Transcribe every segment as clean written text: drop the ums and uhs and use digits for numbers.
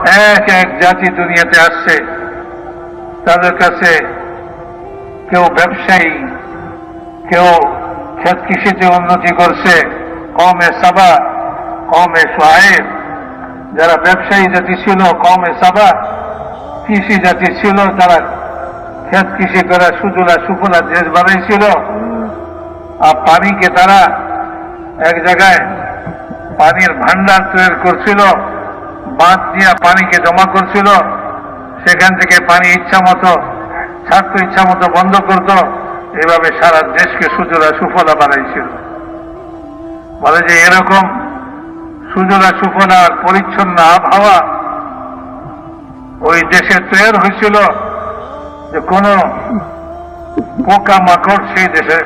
এক এক জাতি দুনিয়াতে আসছে, তাদের কাছে কেউ ব্যবসায়ী, কেউ ক্ষেত কৃষিতে উন্নতি করছে, কওমে সাবা, কওমে শুআয়ব। যারা ব্যবসায়ী জাতি ছিল কওমে সাবা, কৃষি জাতি ছিল, তারা ক্ষেত কৃষি করে সুজলা সুফলা দেশ বানাইছিল। আর পানিকে তারা এক জায়গায় পানির ভান্ডার তৈরি করছিল, বাঁধ দিয়ে পানিকে জমা করছিল, সেখান থেকে পানি ইচ্ছা মতো ছাড়তো, ইচ্ছা মতো বন্ধ করত। এভাবে সারা দেশকে সুজলা সুফলা বানাইছিল। বলে যে এরকম সুজলা সুফলা আর পরিচ্ছন্ন আবহাওয়া ওই দেশে তৈরি হয়েছিল যে কোন পোকা মাকড় সেই দেশে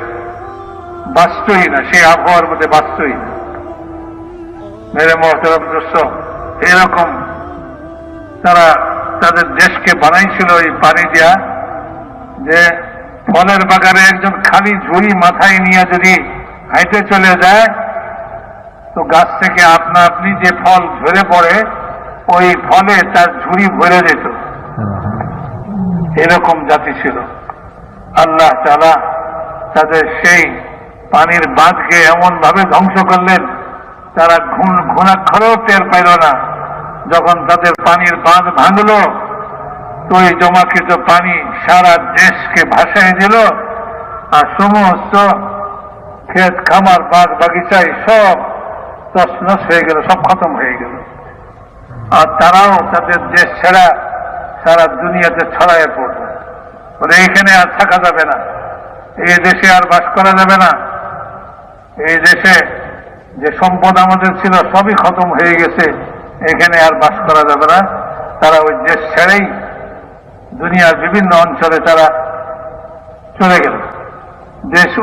বাঁচতই না, সেই আবহাওয়ার মধ্যে বাঁচতই না। মেরে মহতরম দর্শক, এরকম তারা তাদের দেশকে বানাইছিল এই পানি দিয়া, যে ফলের বাগানে একজন খালি ঝুড়ি মাথায় নিয়ে যদি হাইটে চলে যায় তো গাছ থেকে আপনা আপনি যে ফল ঝরে পড়ে ওই ফলে তার ঝুড়ি ভরে যেত। এরকম জাতি ছিল। আল্লাহ তাআলা তাদের সেই পানির বাঁধকে এমন ভাবে ধ্বংস করলেন, তারা ঘুণাক্ষরেও টের পাইল না। যখন তাদের পানির বাঁধ ভাঙল তো এই জমাকৃত পানি সারা দেশকে ভাসায় দিল, আর সমস্ত ক্ষেত খামার বাগ বাগিচায় সব তছনছ হয়ে গেল, সব খতম হয়ে গেল। আর তারাও তাদের দেশ ছেড়া সারা দুনিয়াতে ছড়ায় পড়ল। বলে এখানে আর থাকা যাবে না, এই দেশে আর বাস করা যাবে না, এই দেশে যে সম্পদ আমাদের ছিল সবই খতম হয়ে গেছে, এখানে আর বাস করা যাবে না। তারা ওই দেশ ছেড়েই দুনিয়ার বিভিন্ন অঞ্চলে তারা চলে গেল।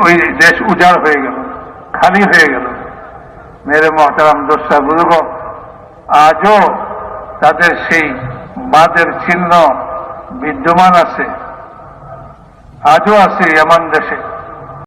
ওই দেশ উজাড় হয়ে গেল, খালি হয়ে গেল। মেরে মহতারাম দোস্তা বুজুর্গ, আজও তাদের সেই বাঁধের চিহ্ন বিদ্যমান আছে, আজও আছে এমন দেশে।